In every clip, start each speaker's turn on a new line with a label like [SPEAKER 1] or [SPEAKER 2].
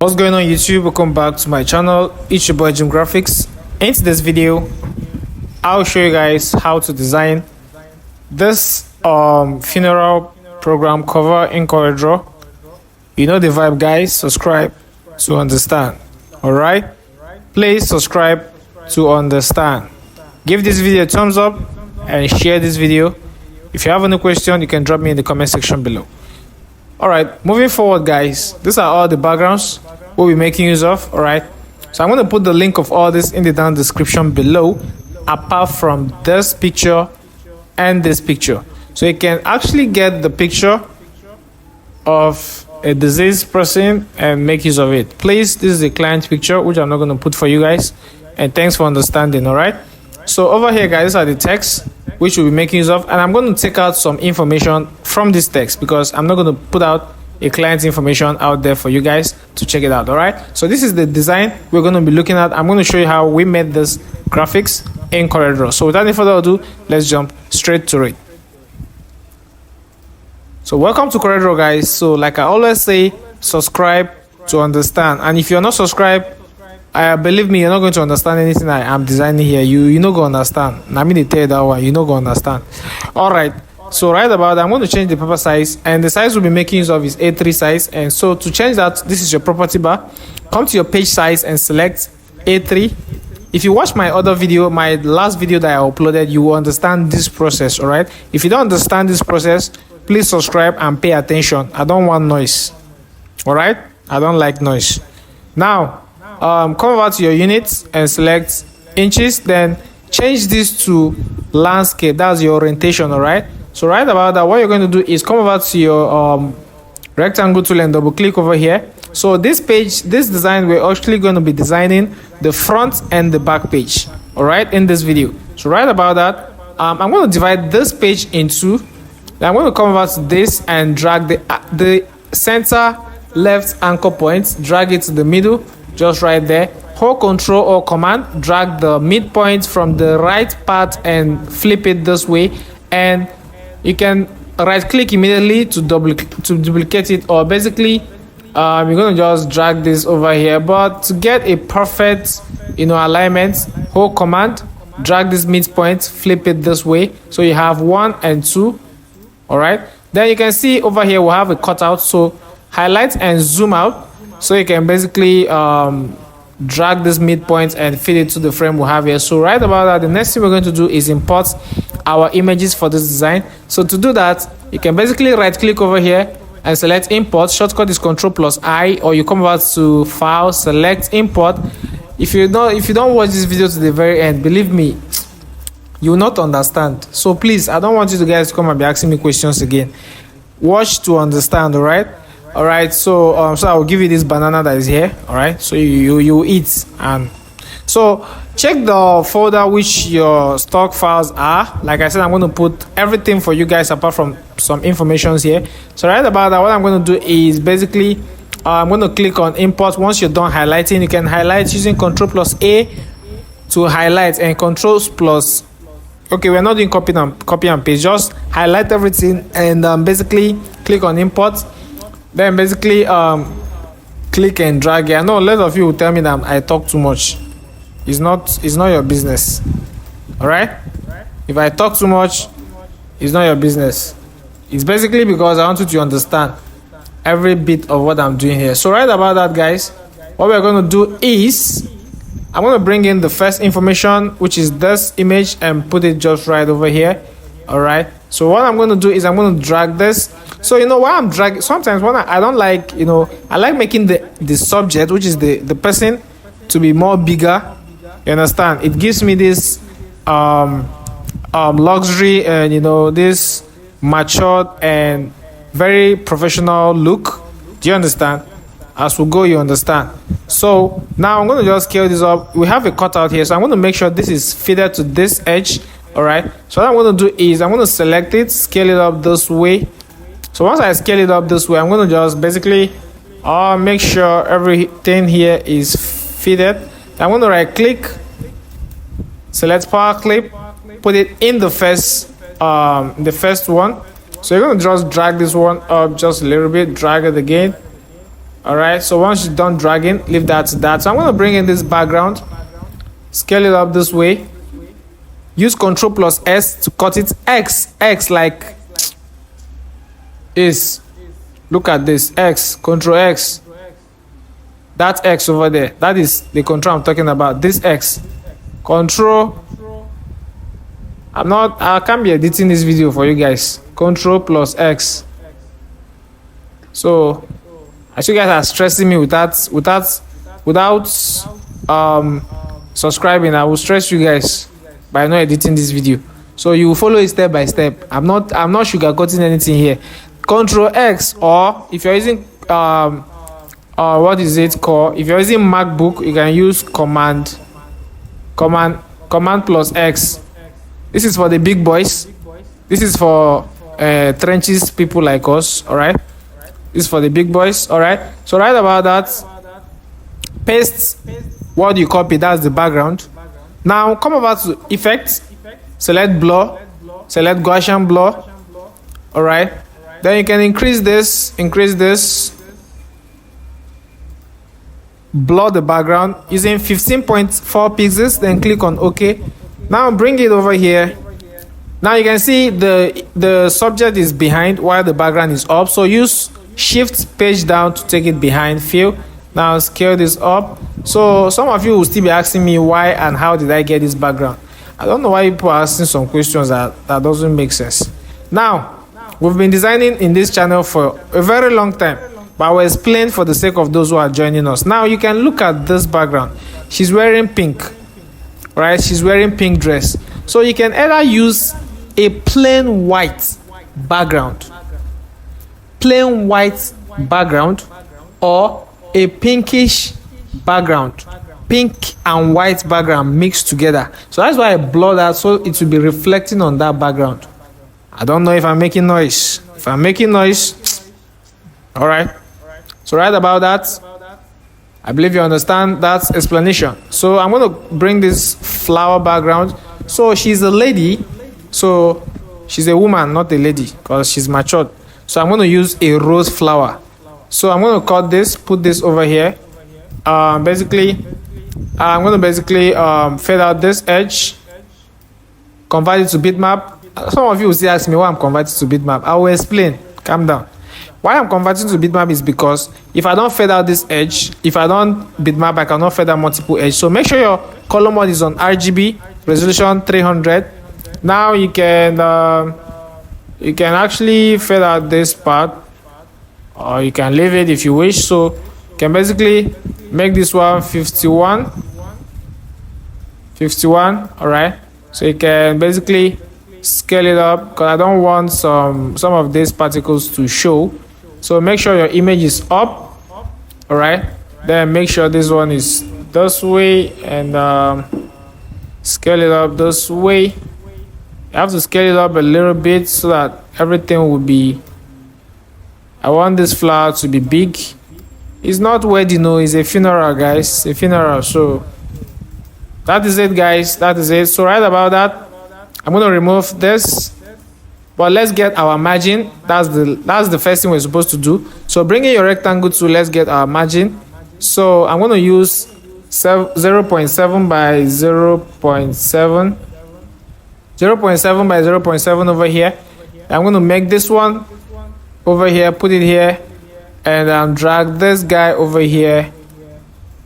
[SPEAKER 1] What's going on YouTube? Welcome back to my channel. It's your boy Jim Graphics. In today's video, I'll show you guys how to design this funeral program cover in CorelDRAW. You know the vibe, guys. Subscribe to understand. Alright? Please subscribe to understand. Give this video a thumbs up and share this video. If you have any question, you can drop me in the comment section below. Alright, moving forward, guys, these are all the backgrounds we'll be making use of. Alright, so I'm going to put the link of all this in the down description below, apart from this picture and this picture, so you can actually get the picture of a deceased person and make use of it. Please, this is a client picture which I'm not going to put for you guys, and thanks for understanding. Alright, so over here, guys, these are the texts which we'll be making use of, and I'm going to take out some information from this text because I'm not going to put out a client's information out there for you guys to check it out. All right, so this is the design we're going to be looking at. I'm going to show you how we made this graphics in CorelDRAW. So without any further ado, let's jump straight to it. So welcome to CorelDRAW, guys. So like I always say, subscribe to understand, and if you're not subscribed, believe me, you're not going to understand anything I'm designing here. You know go understand. I mean, they tell you that one, you know go understand. All right, so right about that, I'm going to change the paper size, and the size we'll be making use of is A3 size. And so to change that, this is your property bar. Come to your page size and select A3. If you watch my other video, my last video that I uploaded, you will understand this process. All right, if you don't understand this process, please subscribe and pay attention. I don't want noise. All right, I don't like noise. Now come over to your units and select inches, then change this to landscape. That's your orientation. All right, so right about that, what you're going to do is come over to your rectangle tool and double click over here. So this page, this design, we're actually going to be designing the front and the back page, all right, in this video. So right about that, I'm going to divide this page in two. Then I'm going to come over to this and drag the center left anchor point, drag it to the middle, just right there. Hold Control or Command, drag the midpoint from the right part and flip it this way, and you can right click immediately to duplicate it, or basically you're going to just drag this over here. But to get a perfect alignment, hold Command, drag this midpoint, flip it this way, so you have 1 and 2. All right, then you can see over here we'll have a cutout, so highlight and zoom out, so you can basically drag this midpoint and fit it to the frame we have here. So right about that, the next thing we're going to do is import our images for this design. So to do that, you can basically right click over here and select import. Shortcut is Ctrl+I, or you come over to file, select import. If you don't watch this video to the very end, believe me, you will not understand. So please, I don't want you guys to come and be asking me questions again. Watch to understand. All right, so I'll give you this banana that is here. All right, so you eat, and so check the folder which your stock files are. Like I said, I'm going to put everything for you guys apart from some informations here. So right about that, what I'm going to do is basically I'm going to click on import. Once you're done highlighting, you can highlight using Ctrl+A to highlight, and Ctrl+. Okay, we're not doing copy and paste. Just highlight everything and basically click on import. Then basically click and drag here. I know a lot of you will tell me that I talk too much. It's not your business. All right, if I talk too much, it's not your business. It's basically because I want you to understand every bit of what I'm doing here. So right about that, guys, what we're going to do is I'm going to bring in the first information, which is this image, and put it just right over here. All right, so what I'm going to do is I'm going to drag this. So why I'm dragging, sometimes when I don't like, I like making the subject, which is the person, to be more bigger. You understand? It gives me this luxury and this matured and very professional look. Do you understand? As we go, you understand. So now I'm going to just scale this up. We have a cutout here, so I'm going to make sure this is fitted to this edge. All right, so what I'm going to do is I'm going to select it, scale it up this way. So once I scale it up this way, I'm going to just basically make sure everything here is fitted. I'm going to right click, select power clip, put it in the first one. So you're going to just drag this one up just a little bit, drag it again, All right, so once you're done dragging, leave that to that. So I'm going to bring in this background, scale it up this way, use Ctrl plus S to cut it. X like is, look at this, X, Ctrl X, that X over there, that is the control I'm talking about. This X, Control, I can't be editing this video for you guys. Ctrl plus X. So as you guys are stressing me without subscribing, I will stress you guys by not editing this video. So you will follow it step by step. I'm not sugarcoating anything here. Ctrl X, or if you're using what is it called? If you're using MacBook, you can use command plus X. This is for the big boys. This is for trenches people like us. All right. This is for the big boys. All right. So right about that, paste what you copy. That's the background. Now come over to effects. Select blur. Select Gaussian blur. All right. Then you can increase this. Blur the background using 15.4 pixels. Then click on OK. Now bring it over here. Now you can see the subject is behind while the background is up. So use Shift page down to take it behind. Fill. Now scale this up. So some of you will still be asking me why and how did I get this background. I don't know why people are asking some questions that doesn't make sense. Now we've been designing in this channel for a very long time, but I will explain for the sake of those who are joining us. Now you can look at this background. She's wearing pink, right? She's wearing pink dress. So you can either use a plain white background, or a pinkish background, pink and white background mixed together. So that's why I blur that, so it will be reflecting on that background. I don't know if I'm making noise. If I'm making noise, all right. So right about that, I believe you understand that explanation. So I'm going to bring this flower background. So she's a lady. So she's a woman, not a lady, because she's matured. So I'm going to use a rose flower. So I'm going to cut this, put this over here. I'm going to basically fade out this edge, convert it to bitmap. Some of you will still ask me why I'm converting to bitmap. I will explain. Calm down. Why I'm converting to bitmap is because if I don't fade out this edge, if I don't bitmap, I cannot fade out multiple edges. So make sure your color mode is on RGB, resolution 300. Now you can actually fade out this part, or you can leave it if you wish. So you can basically make this one 51. All right. So you can basically scale it up because I don't want some of these particles to show. So make sure your image is up. All right. Then make sure this one is this way, and scale it up this way. You have to scale it up a little bit so that everything will be. I want this flower to be big. It's not wedding, no, it's a funeral, guys. It's a funeral. So that is it, guys. That is it. So right about that, I'm going to remove this, but let's get our margin. That's the first thing we're supposed to do. So bring in your rectangle tool. Let's get our margin. So I'm going to use 0.7 by 0.7, 0.7 by 0.7 over here. I'm going to make this one over here, put it here, and drag this guy over here.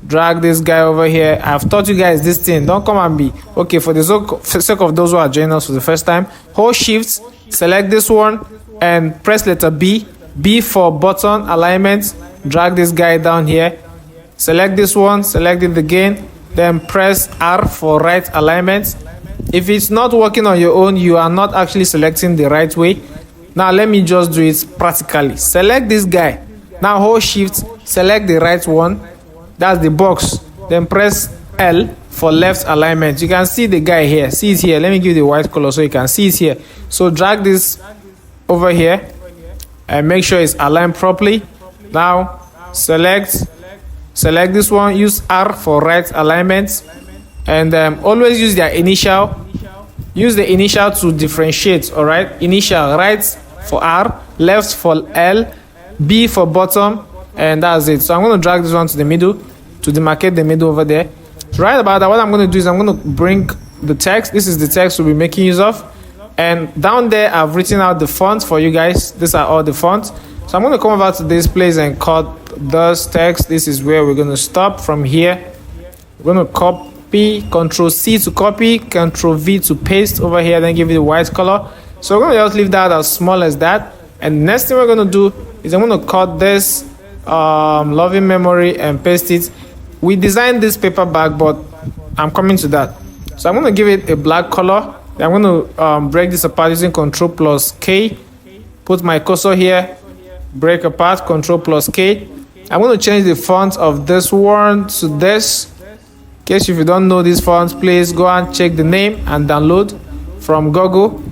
[SPEAKER 1] Drag this guy over here. I've taught you guys this thing. Don't come and be okay. For the sake of those who are joining us for the first time, hold shift, select this one, and press letter B. B for button alignment. Drag this guy down here. Select this one, select it again, then press R for right alignment. If it's not working on your own, you are not actually selecting the right way. Now let me just do it practically. Select this guy. Now hold shift, select the right one. That's the box. Then press L for left alignment. You can see the guy here. See it here. Let me give you the white color so you can see it here. So drag this over here and make sure it's aligned properly. Now select this one. Use R for right alignment, and always use their initial. Use the initial to differentiate. All right. Initial right for R, left for L, B for bottom, and that's it. So I'm going to drag this one to the middle to demarcate the middle over there. So right about that, what I'm going to do is I'm going to bring the text. This is the text we'll be making use of, and down there I've written out the fonts for you guys. These are all the fonts. So I'm going to come over to this place and cut this text. This is where we're going to stop. From here we're going to copy, Ctrl C to copy, Ctrl V to paste over here, then give it a white color. So we're going to just leave that as small as that. And the next thing we're going to do is I'm going to cut this loving memory and paste it. We designed this paper bag, but I'm coming to that. So I'm going to give it a black color. I'm going to break this apart using Ctrl plus K. Put my cursor here, break apart, Ctrl plus K. I'm going to change the font of this one to this. In case if you don't know these fonts, please go and check the name and download from Google.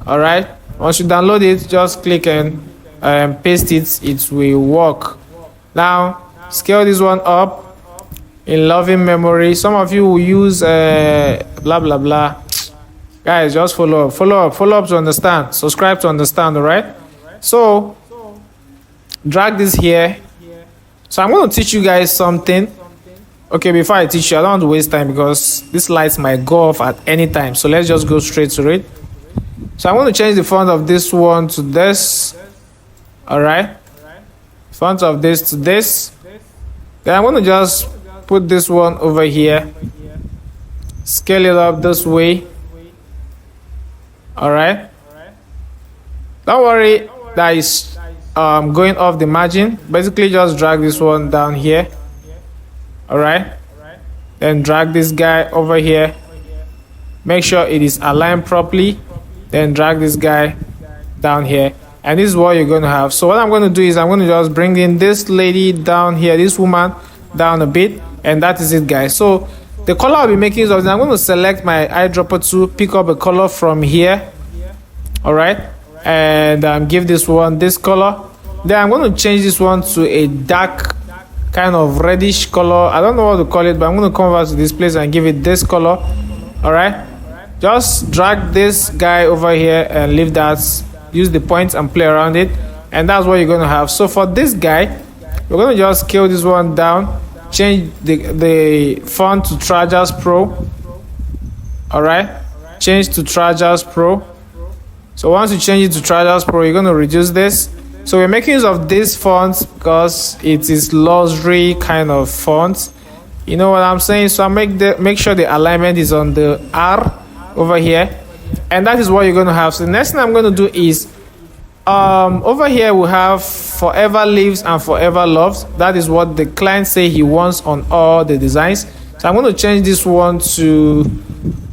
[SPEAKER 1] All right. Once you download it, just click and paste it. It will work. Now scale this one up in loving memory. Some of you will use blah blah blah. Guys, just follow up to understand. Subscribe to understand. All right. So drag this here. So I'm going to teach you guys something. Okay, before I teach you, I don't want to waste time because this lights might go off at any time. So let's just go straight to it. So I'm going to change the font of this one to this. All right. Font of this to this. Then I'm going to just put this one over here. Scale it up this way. All right. Don't worry that is going off the margin. Basically just drag this one down here. All right. Then drag this guy over here. Make sure it is aligned properly. Then drag this guy down here, and this is what you're going to have. So what I'm going to do is I'm going to just bring in this lady down here, this woman down a bit, and that is it, guys. So the color I'll be making use of, I'm going to select my eyedropper tool, pick up a color from here. All right. And give this one this color. Then I'm going to change this one to a dark kind of reddish color. I don't know what to call it, but I'm going to come over to this place and give it this color. All right. Just drag this guy over here and leave that. Use the points and play around it, and that's what you're going to have. So for this guy, we're going to just scale this one down, change the font to Trajas Pro. All right. Change to Trajas Pro. So once you change it to Trajas Pro, you're going to reduce this. So we're making use of this font because it is luxury kind of font. You know what I'm saying? So I make sure the alignment is on the R over here, and that is what you're going to have. So the next thing I'm going to do is over here we have forever lives and forever loves. That is what the client say he wants on all the designs. So I'm going to change this one to,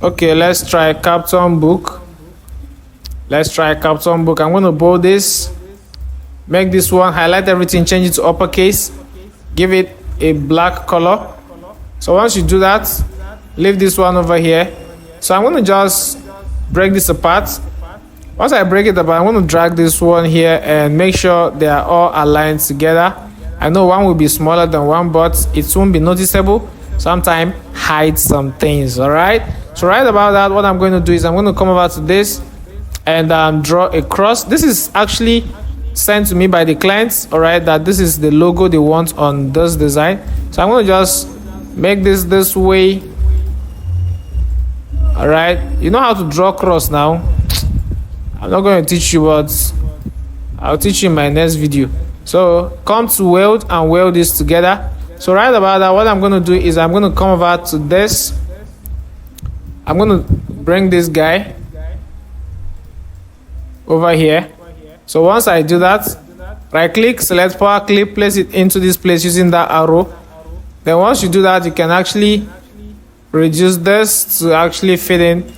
[SPEAKER 1] okay, let's try Captain Book. Let's try Captain Book. I'm going to bold this, make this one, highlight everything, change it to uppercase, give it a black color. So once you do that, leave this one over here. So I'm going to just break this apart. Once I break it apart, I'm going to drag this one here and make sure they are all aligned together. I know one will be smaller than one, but it won't be noticeable. Sometimes hide some things. All right. So right about that, what I'm going to do is I'm going to come over to this and draw a cross. This is actually sent to me by the clients. All right, that this is the logo they want on this design. So I'm going to just make this way. All right, you know how to draw cross now. I'm not going to teach you, but I'll teach you in my next video. So come to weld and weld this together. So right about that, what I'm going to do is I'm going to come over to this. I'm going to bring this guy over here. So once I do that, right click, select power clip, place it into this place using that arrow. Then once you do that, you can actually reduce this to actually fit in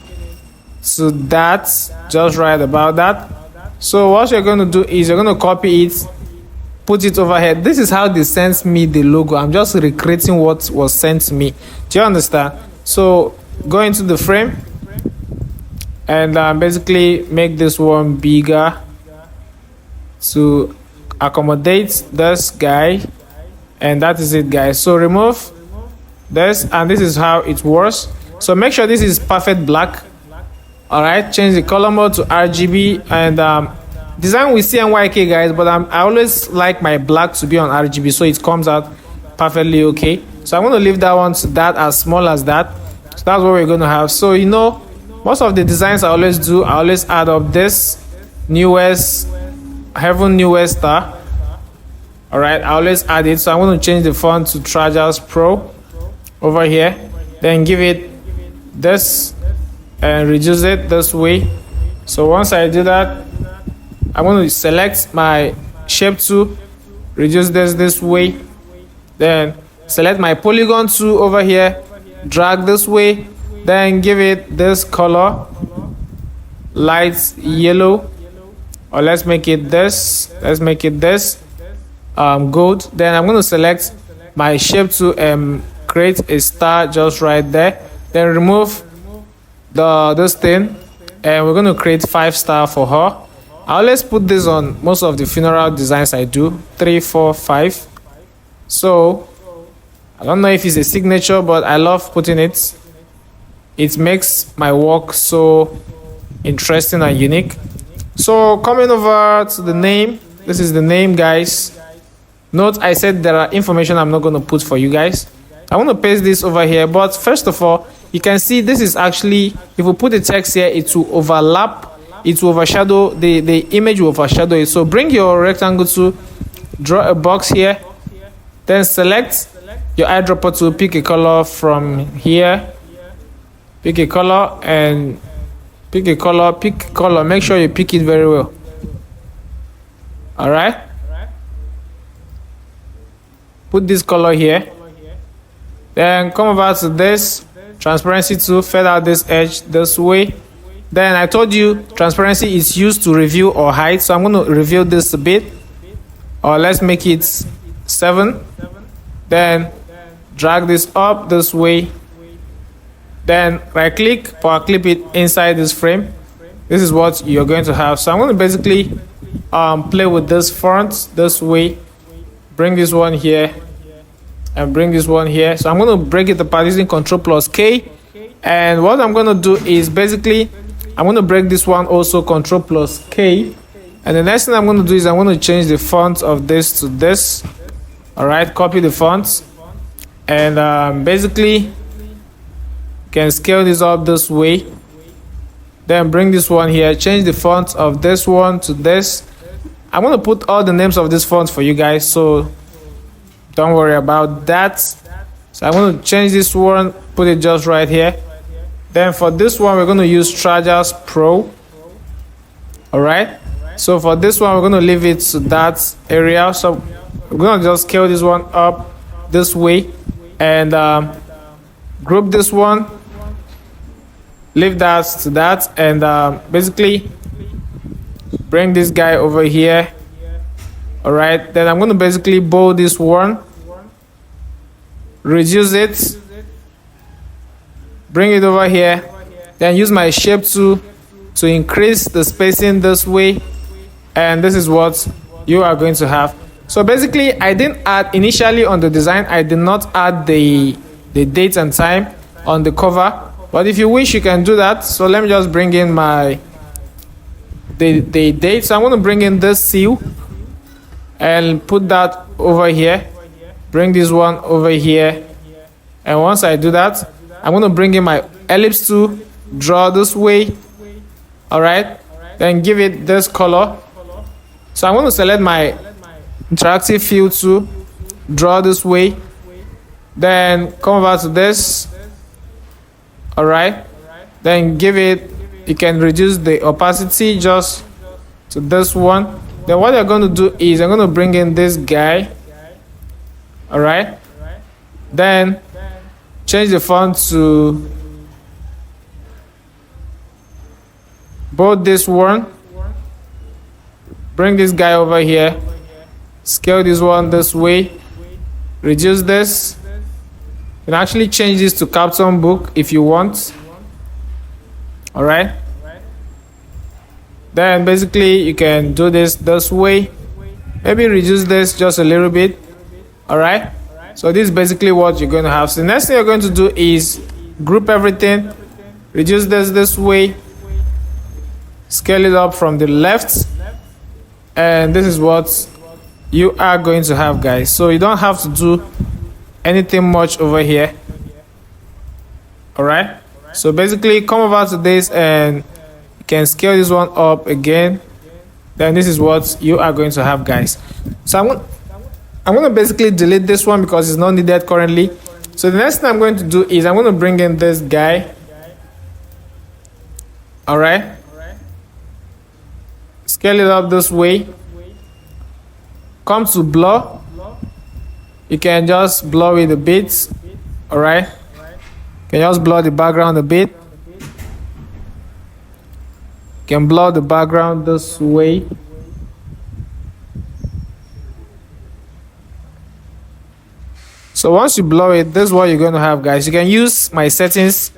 [SPEAKER 1] to that, just right about that. So what you're going to do is you're going to copy it, put it over here. This is how they sent me the logo. I'm just recreating what was sent to me. Do you understand? So go into the frame and basically make this one bigger to accommodate this guy, and that is it, guys. So remove this, and this is how it works. So make sure this is perfect black. All right, change the color mode to RGB and design with CMYK, guys, but I always like my black to be on RGB so it comes out perfectly okay. So I'm going to leave that one to that, as small as that. So that's what we're going to have. So you know, most of the designs I always add up this newest Heaven newest star. All right, I always add it. So I'm going to change the font to Trajas Pro over here, then give it this and reduce it this way. So once I do that, I'm going to select my shape tool, reduce this way, then select my polygon tool over here, drag this way, then give it this color, light yellow, or let's make it this gold. Then I'm going to select my shape tool and create a star just right there, then remove this thing, and we're going to create 5 star for her. I always put this on most of the funeral designs I do, 3, 4, 5. So I don't know if it's a signature, but I love putting it. It makes my work so interesting and unique. So coming over to the name, this is the name, guys. Note I said there are information I'm not going to put for you guys. I want to paste this over here, but first of all, you can see this is actually, if we put the text here, it will overlap, it will overshadow, the image will overshadow it. So bring your rectangle tool, draw a box here, then select your eyedropper tool, pick a color from here, pick a color, pick color, make sure you pick it very well. All right, put this color here, then come over to this transparency tool, fade out this edge this way. Then I told you transparency is used to reveal or hide, so I'm going to reveal this a bit, or let's make it 7. Then drag this up this way, then right click, power clip it inside this frame. This is what you're going to have. So I'm going to basically play with this font this way, bring this one here and bring this one here. So I'm going to break it apart using Ctrl+K, and what I'm going to do is basically I'm going to break this one also Ctrl+K, and the next thing I'm going to do is I'm going to change the font of this to this. All right, copy the fonts, and basically can scale this up this way, then bring this one here, change the font of this one to this. I'm going to put all the names of these fonts for you guys, so don't worry about that. So I'm going to change this one, put it just right here. Then for this one we're going to use Trajas Pro. All right, so for this one we're going to leave it to that area. So we're going to just scale this one up this way and group this one, leave that to that, and basically bring this guy over here. All right, then I'm going to basically bold this one, reduce it, bring it over here, then use my shape tool to increase the spacing this way, and this is what you are going to have. So basically I didn't add initially on the design, I did not add the date and time on the cover, but if you wish you can do that. So let me just bring in my the date. So I'm going to bring in this seal and put that over here, bring this one over here, and once I do that I'm going to bring in my ellipse tool, draw this way. All right, then give it this color. So I'm going to select my interactive field tool, draw this way, then come over to this. All right, then give it, you can reduce the opacity just to this one. Then what you're going to do is I'm going to bring in this guy. All right, then change the font to bold this one, bring this guy over here, scale this one this way, reduce this. You can actually change this to Captain Book if you want. All right, then basically you can do this way, maybe reduce this just a little bit. All right, so this is basically what you're going to have. So the next thing you're going to do is group everything, reduce this way, scale it up from the left, and this is what you are going to have, guys. So you don't have to do anything much over here. All right, so basically come over to this and you can scale this one up again. Then this is what you are going to have, guys. So I'm going to basically delete this one because it's not needed currently. So the next thing I'm going to do is I'm going to bring in this guy. All right, scale it up this way. Come to blur. You can just blur it a bit. All right, you can just blur the background a bit. You can blur the background this way. So once you blur it, this is what you're going to have, guys. You can use my settings.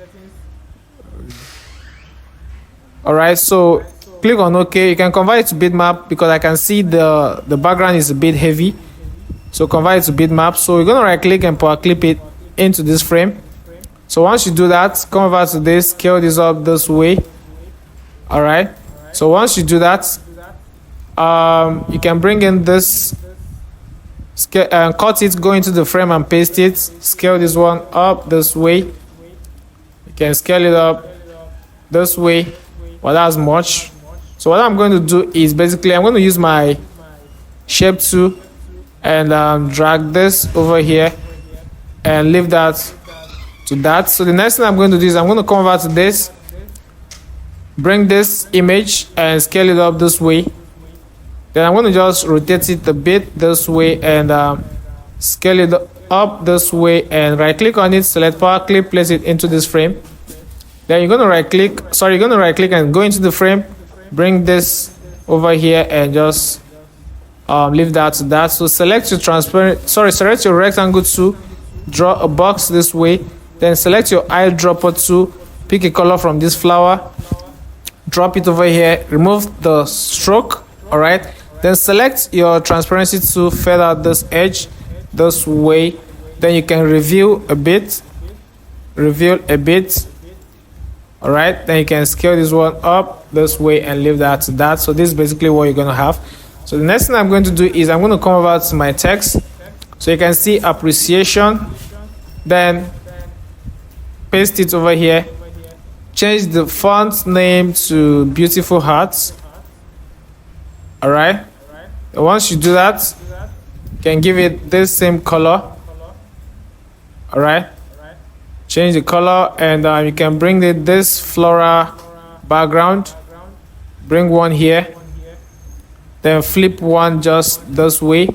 [SPEAKER 1] All right, so click on OK. You can convert it to bitmap because I can see the background is a bit heavy. So convert it to bitmap. So you're going to right click and power clip it into this frame. So once you do that, come over to this, scale this up this way. All right, so once you do that, you can bring in this, cut it, go into the frame and paste it. Scale this one up this way. You can scale it up this way, but that's much. So what I'm going to do is basically I'm going to use my shape tool and drag this over here and leave that to that. So the next thing I'm going to do is I'm going to come over to this, bring this image and scale it up this way. Then I'm going to just rotate it a bit this way and scale it up this way and right click on it, select power clip, place it into this frame. Then you're going to right click and go into the frame, bring this over here and just leave that to that. So select your select your rectangle tool, draw a box this way, then select your eyedropper tool, pick a color from this flower, drop it over here, remove the stroke. All right, then select your transparency tool, feather out this edge this way. Then you can reveal a bit. All right, then you can scale this one up this way and leave that to that. So this is basically what you're going to have. So the next thing I'm going to do is I'm going to come over to my text, so you can see appreciation, then paste it over here, change the font name to Beautiful Hearts. All right, and once you do that, you can give it this same color. All right, change the color and you can bring this floral background, bring one here, then flip one just this way,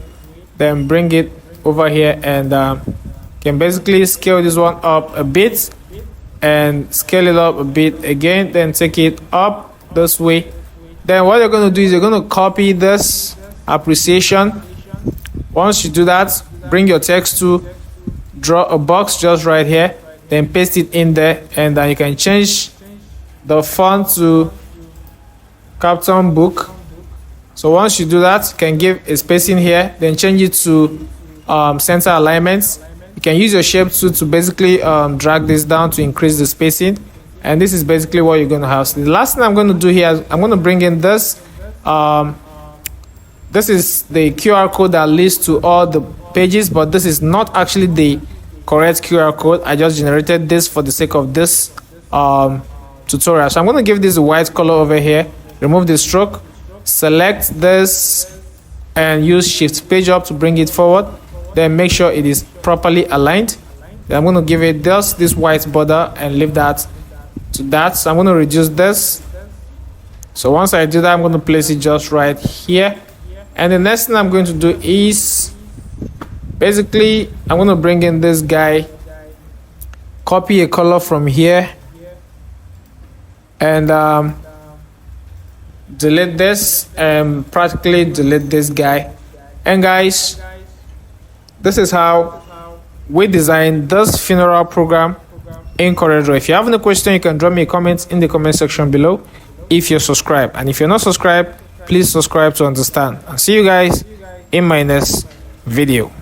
[SPEAKER 1] then bring it over here and can basically scale this one up a bit and scale it up a bit again, then take it up this way. Then what you're going to do is you're going to copy this appreciation. Once you do that, bring your text to draw a box just right here, then paste it in there, and then you can change the font to Captain Book. So once you do that, you can give a spacing here, then change it to center alignments. You can use your shape tool to basically drag this down to increase the spacing, and this is basically what you're going to have. So the last thing I'm going to do here is I'm going to bring in this. This is the QR code that leads to all the pages, but this is not actually the correct QR code. I just generated this for the sake of this tutorial. So I'm going to give this a white color over here, remove the stroke, select this and use shift page up to bring it forward, then make sure it is properly aligned. Then I'm going to give it this white border and leave that to that. So I'm going to reduce this. So once I do that, I'm going to place it just right here. And the next thing I'm going to do is basically I'm going to bring in this guy, copy a color from here and delete this and practically delete this guy. And guys, this is how we design this funeral program in CorelDRAW. If you have any question, you can drop me a comment in the comment section below if you're subscribed, and if you're not subscribed, please subscribe to understand. And see you guys in my next video.